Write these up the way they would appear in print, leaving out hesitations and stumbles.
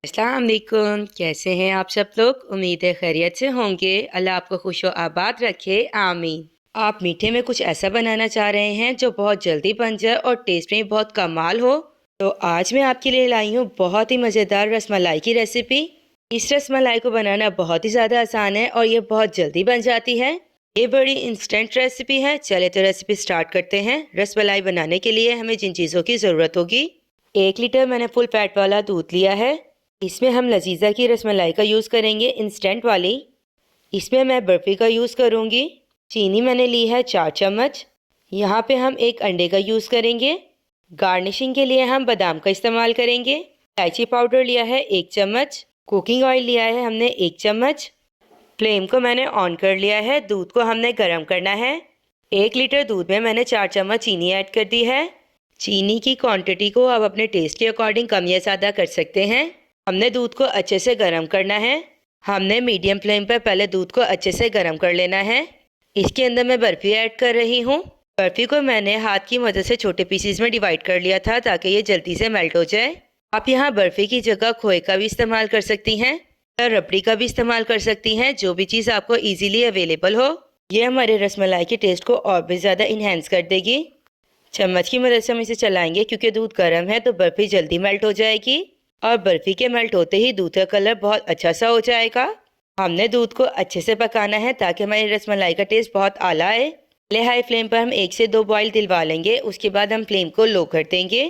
अस्सलाम वालेकुम। कैसे हैं आप सब लोग? उम्मीद है खैरियत से होंगे। अल्लाह आपको खुश व आबाद रखे, आमीन। आप मीठे में कुछ ऐसा बनाना चाह रहे हैं जो बहुत जल्दी बन जाए और टेस्ट में बहुत कमाल हो, तो आज मैं आपके लिए लाई हूँ बहुत ही मज़ेदार रसमलाई की रेसिपी। इस रसमलाई को बनाना बहुत ही ज़्यादा आसान है और ये बहुत जल्दी बन जाती है। ये बड़ी इंस्टेंट रेसिपी है। चले तो रेसिपी स्टार्ट करते हैं। रसमलाई बनाने के लिए हमें जिन चीज़ों की ज़रूरत होगी, 1 लीटर मैंने फुल फैट वाला दूध लिया है। इसमें हम लजीजा की रसमलाई का यूज़ करेंगे, इंस्टेंट वाली। इसमें मैं बर्फ़ी का यूज़ करूँगी। चीनी मैंने ली है 4 चम्मच। यहाँ पे हम एक अंडे का यूज़ करेंगे। गार्निशिंग के लिए हम बादाम का इस्तेमाल करेंगे। इलायची पाउडर लिया है 1 चम्मच। कुकिंग ऑयल लिया है हमने 1 चम्मच। फ्लेम को मैंने ऑन कर लिया है। दूध को हमने गर्म करना है। 1 लीटर दूध में मैंने 4 चम्मच चीनी ऐड कर दी है। चीनी की क्वांटिटी को आप अपने टेस्ट के अकॉर्डिंग कम या ज़्यादा कर सकते हैं। हमने दूध को अच्छे से गर्म करना है। हमने मीडियम फ्लेम पर पहले दूध को अच्छे से गर्म कर लेना है। इसके अंदर मैं बर्फ़ी ऐड कर रही हूँ। बर्फ़ी को मैंने हाथ की मदद से छोटे पीसीज में डिवाइड कर लिया था ताकि ये जल्दी से मेल्ट हो जाए। आप यहाँ बर्फ़ी की जगह खोए का भी इस्तेमाल कर सकती हैं या रबड़ी का भी इस्तेमाल कर सकती हैं, जो भी चीज़ आपको ईजीली अवेलेबल हो। ये हमारे रसमलाई के टेस्ट को और भी ज़्यादा इन्हेंस कर देगी। चम्मच की मदद से हम इसे चलाएंगे क्योंकि दूध गर्म है तो बर्फ़ी जल्दी मेल्ट हो जाएगी और बर्फ़ी के मेल्ट होते ही दूध का कलर बहुत अच्छा सा हो जाएगा। हमने दूध को अच्छे से पकाना है ताकि हमारी रसमलाई का टेस्ट बहुत आला आए। पहले हाई फ्लेम पर हम 1 से 2 बॉयल दिलवा लेंगे। उसके बाद हम फ्लेम को लो कर देंगे।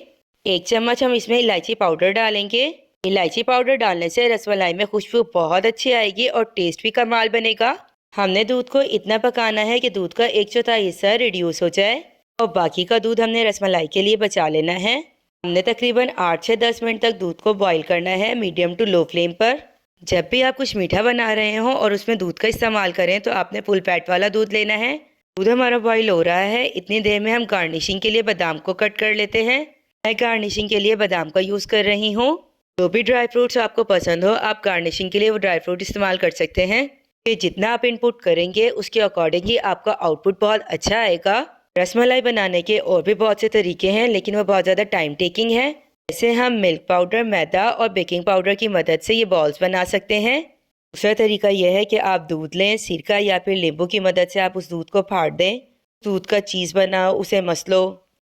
1 चम्मच हम इसमें इलायची पाउडर डालेंगे। इलायची पाउडर डालने से रसमलाई में खुशबू बहुत अच्छी आएगी और टेस्ट भी कमाल बनेगा। हमने दूध को इतना पकाना है कि दूध का 1/4 हिस्सा रिड्यूस हो जाए और बाकी का दूध हमने रसमलाई के लिए बचा लेना है। हमने तकरीबन 8 से 10 मिनट तक दूध को बॉईल करना है, मीडियम टू लो फ्लेम पर। जब भी आप कुछ मीठा बना रहे हो और उसमें दूध का इस्तेमाल करें तो आपने फुल फैट वाला दूध लेना है। दूध हमारा बॉईल हो रहा है। इतनी देर में हम गार्निशिंग के लिए बादाम को कट कर लेते हैं। मैं गार्निशिंग के लिए बादाम का यूज़ कर रही हूँ। जो भी ड्राई फ्रूट्स आपको पसंद हो, आप गार्निशिंग के लिए वो ड्राई फ्रूट इस्तेमाल कर सकते हैं। कि जितना आप इनपुट करेंगे उसके अकॉर्डिंग ही आपका आउटपुट बहुत अच्छा आएगा। रसमलाई बनाने के और भी बहुत से तरीके हैं, लेकिन वो बहुत ज़्यादा टाइम टेकिंग है। जैसे हम मिल्क पाउडर, मैदा और बेकिंग पाउडर की मदद से ये बॉल्स बना सकते हैं। दूसरा तरीका यह है कि आप दूध लें, सिरका या फिर नींबू की मदद से आप उस दूध को फाड़ दें। दूध का चीज़ बनाओ, उसे मसलो,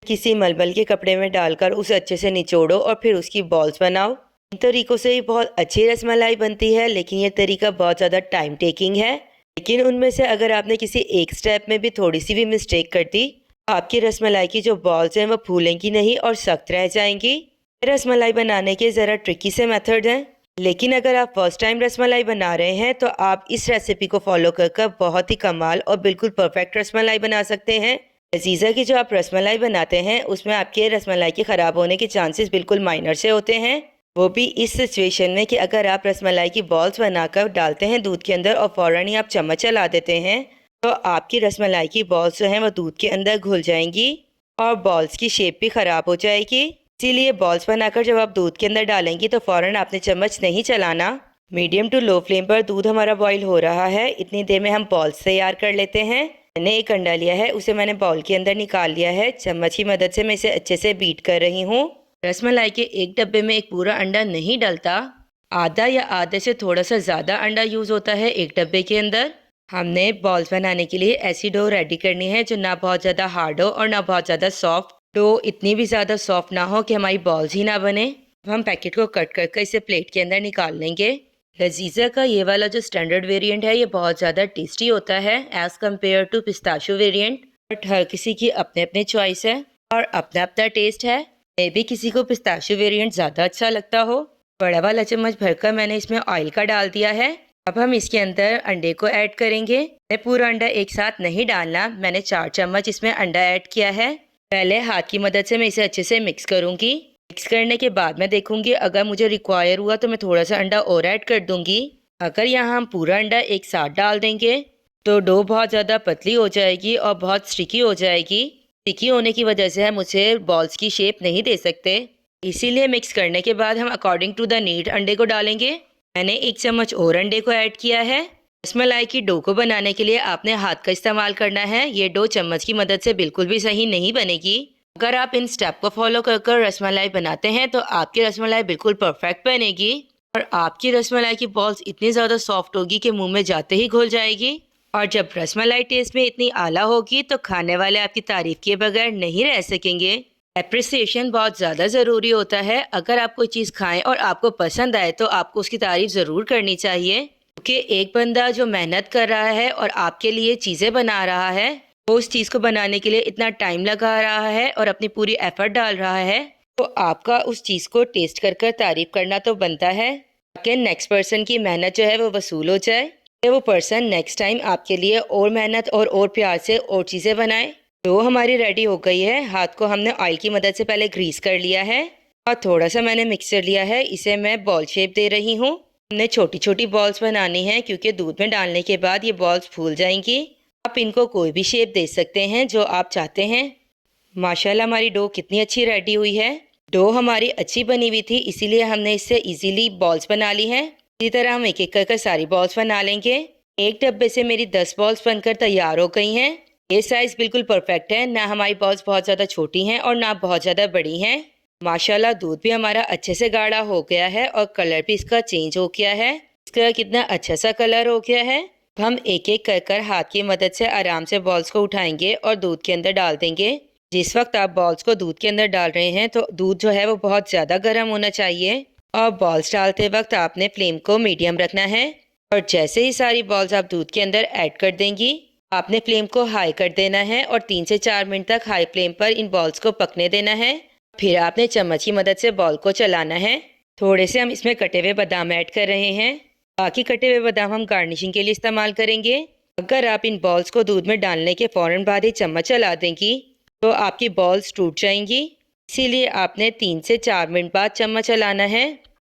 किसी मलमल के कपड़े में डालकर उसे अच्छे से निचोड़ो और फिर उसकी बॉल्स बनाओ। इन तरीक़ों से ही बहुत अच्छी रसमलाई बनती है, लेकिन ये तरीका बहुत ज़्यादा टाइम टेकिंग है। लेकिन उनमें से अगर आपने किसी एक स्टेप में भी थोड़ी सी भी मिस्टेक कर दी, आपकी रसमलाई की जो बॉल्स हैं वो फूलेंगी नहीं और सख्त रह जाएंगी। रसमलाई बनाने के ज़रा ट्रिकी से मेथड हैं, लेकिन अगर आप फर्स्ट टाइम रसमलाई बना रहे हैं तो आप इस रेसिपी को फॉलो कर बहुत ही कमाल और बिल्कुल परफेक्ट रसमलाई बना सकते हैं। लजीजा की जो आप रसमलाई बनाते हैं उसमें आपके रसमलाई के ख़राब होने के चांसेस बिल्कुल माइनर से होते हैं, वो भी इस सिचुएशन में कि अगर आप रसमलाई की बॉल्स बनाकर डालते हैं दूध के अंदर और फ़ौरन ही आप चम्मच चला देते हैं तो आपकी रसमलाई की बॉल्स जो हैं वो दूध के अंदर घुल जाएंगी और बॉल्स की शेप भी ख़राब हो जाएगी। इसीलिए बॉल्स बनाकर जब आप दूध के अंदर डालेंगी तो फ़ौरन आपने चम्मच नहीं चलाना। मीडियम टू लो फ्लेम पर दूध हमारा बॉईल हो रहा है। इतनी देर में हम बॉल्स तैयार कर लेते हैं। मैंने एक अंडा लिया है, उसे मैंने बाउल के अंदर निकाल लिया है। चम्मच की मदद से मैं इसे अच्छे से बीट कर रही हूँ। रसमलाई के एक डब्बे में एक पूरा अंडा नहीं डलता, आधा या आधे से थोड़ा सा ज़्यादा अंडा यूज़ होता है एक डब्बे के अंदर। हमने बॉल्स बनाने के लिए ऐसी डो रेडी करनी है जो ना बहुत ज़्यादा हार्ड हो और ना बहुत ज़्यादा सॉफ्ट। डो इतनी भी ज़्यादा सॉफ्ट ना हो कि हमारी बॉल्स ही ना बने। अब हम पैकेट को कट करके इसे प्लेट के अंदर निकाल लेंगे। लजीजा का ये वाला जो स्टैंडर्ड वेरिएंट है ये बहुत ज़्यादा टेस्टी होता है as compare to pistachio variant, but हर किसी की अपने अपने चॉइस है और अपना अपना टेस्ट है। मे भी किसी को पिस्ताशो वेरिएंट ज़्यादा अच्छा लगता हो। बड़ा वाला चम्मच भरकर मैंने इसमें ऑयल का डाल दिया है। अब हम इसके अंदर अंडे को ऐड करेंगे। मैं पूरा अंडा एक साथ नहीं डालना, मैंने 4 चम्मच इसमें अंडा ऐड किया है। पहले हाथ की मदद से मैं इसे अच्छे से मिक्स करूंगी। मिक्स करने के बाद मैं देखूंगी अगर मुझे रिक्वायर हुआ तो मैं थोड़ा सा अंडा और ऐड कर दूंगी। अगर यहाँ हम पूरा अंडा एक साथ डाल देंगे तो डो बहुत ज़्यादा पतली हो जाएगी और बहुत स्टिकी हो जाएगी। स्टिकी होने की वजह से हम उसे बॉल्स की शेप नहीं दे सकते। इसीलिए मिक्स करने के बाद हम अकॉर्डिंग टू द नीड अंडे को डालेंगे। मैंने 1 चम्मच और अंडे को ऐड किया है। रसमलाई की डो को बनाने के लिए आपने हाथ का इस्तेमाल करना है। ये डो चम्मच की मदद से बिल्कुल भी सही नहीं बनेगी। अगर आप इन स्टेप को फॉलो कर रसमलाई बनाते हैं तो आपकी रसमलाई बिल्कुल परफेक्ट बनेगी। और आपकी रसमलाई की बॉल्स इतनी ज़्यादा सॉफ्ट होगी कि मुंह में जाते ही घुल जाएगी। और जब रसमलाई टेस्ट में इतनी आला होगी तो खाने वाले आपकी तारीफ किए बगैर नहीं रह सकेंगे। एप्रिसिएशन बहुत ज़्यादा ज़रूरी होता है। अगर आप कोई चीज़ खाएं और आपको पसंद आए तो आपको उसकी तारीफ ज़रूर करनी चाहिए, क्योंकि एक बंदा जो मेहनत कर रहा है और आपके लिए चीज़ें बना रहा है, वो उस चीज़ को बनाने के लिए इतना टाइम लगा रहा है और अपनी पूरी एफर्ट डाल रहा है, तो आपका उस चीज़ को टेस्ट कर कर तारीफ करना तो बनता है, ताकि नेक्स्ट पर्सन की मेहनत जो है वो वसूल हो जाए, कि वो पर्सन नेक्स्ट टाइम आपके लिए और मेहनत और प्यार से और चीज़ें बनाए। डो हमारी रेडी हो गई है। हाथ को हमने ऑयल की मदद से पहले ग्रीस कर लिया है और थोड़ा सा मैंने मिक्सचर लिया है, इसे मैं बॉल शेप दे रही हूँ। हमने छोटी छोटी बॉल्स बनानी है क्योंकि दूध में डालने के बाद ये बॉल्स फूल जाएंगी। आप इनको कोई भी शेप दे सकते हैं जो आप चाहते हैं। माशाल्लाह हमारी डो कितनी अच्छी रेडी हुई है। डो हमारी अच्छी बनी हुई थी, इसीलिए हमने इससे इजीली बॉल्स बना ली हैं। इसी तरह हम एक एक कर सारी बॉल्स बना लेंगे। एक डब्बे से मेरी 10 बॉल्स बनकर तैयार हो गई हैं। ये साइज बिल्कुल परफेक्ट है, ना हमारी बॉल्स बहुत ज़्यादा छोटी हैं और ना बहुत ज़्यादा बड़ी हैं। माशाल्लाह दूध भी हमारा अच्छे से गाढ़ा हो गया है और कलर भी इसका चेंज हो गया है। इसका कितना अच्छा सा कलर हो गया है। हम एक एक कर हाथ की मदद से आराम से बॉल्स को उठाएंगे और दूध के अंदर डाल देंगे। जिस वक्त आप बॉल्स को दूध के अंदर डाल रहे हैं तो दूध जो है वो बहुत ज़्यादा गर्म होना चाहिए और बॉल्स डालते वक्त आपने फ्लेम को मीडियम रखना है। और जैसे ही सारी बॉल्स आप दूध के अंदर ऐड कर देंगी, आपने फ्लेम को हाई कर देना है और 3 से 4 मिनट तक हाई फ्लेम पर इन बॉल्स को पकने देना है। फिर आपने चम्मच की मदद से बॉल को चलाना है। थोड़े से हम इसमें कटे हुए बादाम ऐड कर रहे हैं। बाकी कटे हुए बादाम हम गार्निशिंग के लिए इस्तेमाल करेंगे। अगर आप इन बॉल्स को दूध में डालने के फ़ौरन बाद ही चम्मच चला देंगी तो आपकी बॉल्स टूट जाएंगी। इसीलिए आपने 3 से 4 मिनट बाद चम्मच चलाना है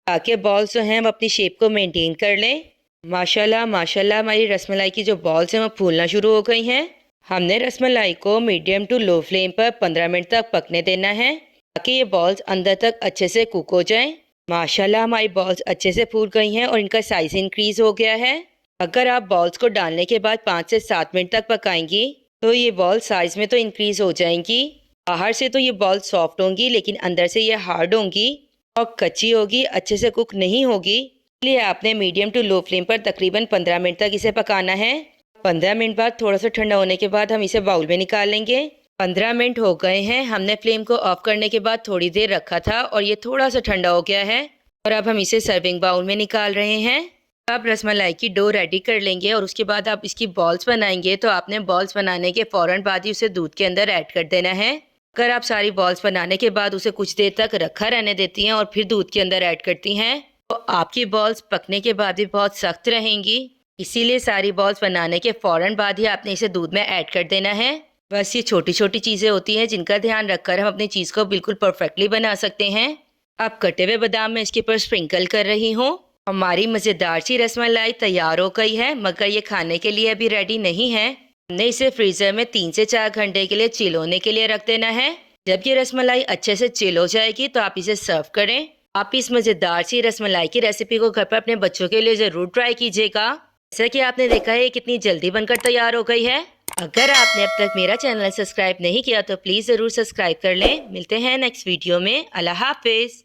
ताकि बॉल्स जो हैं वो अपनी शेप को मेंटेन कर लें। माशाल्लाह माशाल्लाह हमारी रसमलाई की जो बॉल्स हैं वो फूलना शुरू हो गई हैं। हमने रसमलाई को मीडियम टू लो फ्लेम पर 15 मिनट तक पकने देना है ताकि ये बॉल्स अंदर तक अच्छे से कुक हो जाएं। माशाल्लाह हमारी बॉल्स अच्छे से फूल गई हैं और इनका साइज इंक्रीज हो गया है। अगर आप बॉल्स को डालने के बाद 5 से 7 मिनट तक पकाएंगी तो ये बॉल साइज में तो इंक्रीज हो जाएंगी। बाहर से तो ये बॉल सॉफ्ट होंगी लेकिन अंदर से ये हार्ड होंगी और कच्ची होगी, अच्छे से कुक नहीं होगी। इसलिए आपने मीडियम टू लो फ्लेम पर तकरीबन 15 मिनट तक इसे पकाना है। 15 मिनट बाद थोड़ा सा ठंडा होने के बाद हम इसे बाउल में निकाल लेंगे। 15 मिनट हो गए हैं। हमने फ्लेम को ऑफ करने के बाद थोड़ी देर रखा था और ये थोड़ा सा ठंडा हो गया है और अब हम इसे सर्विंग बाउल में निकाल रहे हैं। आप रसमलाई की डो रेडी कर लेंगे और उसके बाद आप इसकी बॉल्स बनाएंगे तो आपने बॉल्स बनाने के फ़ौरन बाद ही उसे दूध के अंदर ऐड कर देना है। अगर आप सारी बॉल्स बनाने के बाद उसे कुछ देर तक रखा रहने देती हैं और फिर दूध के अंदर ऐड करती हैं तो आपकी बॉल्स पकने के बाद भी बहुत सख्त रहेंगी। इसीलिए सारी बॉल्स बनाने के फ़ौरन बाद ही आपने इसे दूध में ऐड कर देना है। बस ये छोटी छोटी चीज़ें होती हैं जिनका ध्यान रखकर हम अपनी चीज़ को बिल्कुल परफेक्टली बना सकते हैं। अब कटे हुए बादाम मैं इसके ऊपर स्प्रिंकल कर रही हूँ। हमारी मज़ेदार सी रसमलाई तैयार हो गई है, मगर ये खाने के लिए अभी रेडी नहीं है। हमने इसे फ्रीज़र में 3 से 4 घंटे के लिए चिल होने के लिए रख देना है। जब ये रसमलाई अच्छे से चिल हो जाएगी तो आप इसे सर्व करें। आप इस मज़ेदार सी रसमलाई की रेसिपी को घर पर अपने बच्चों के लिए ज़रूर ट्राई कीजिएगा। जैसा कि आपने देखा है ये कितनी जल्दी बनकर तैयार हो गई है। अगर आपने अब तक मेरा चैनल सब्सक्राइब नहीं किया तो प्लीज़ ज़रूर सब्सक्राइब कर लें। मिलते हैं नेक्स्ट वीडियो में। अल्लाह हाफिज़।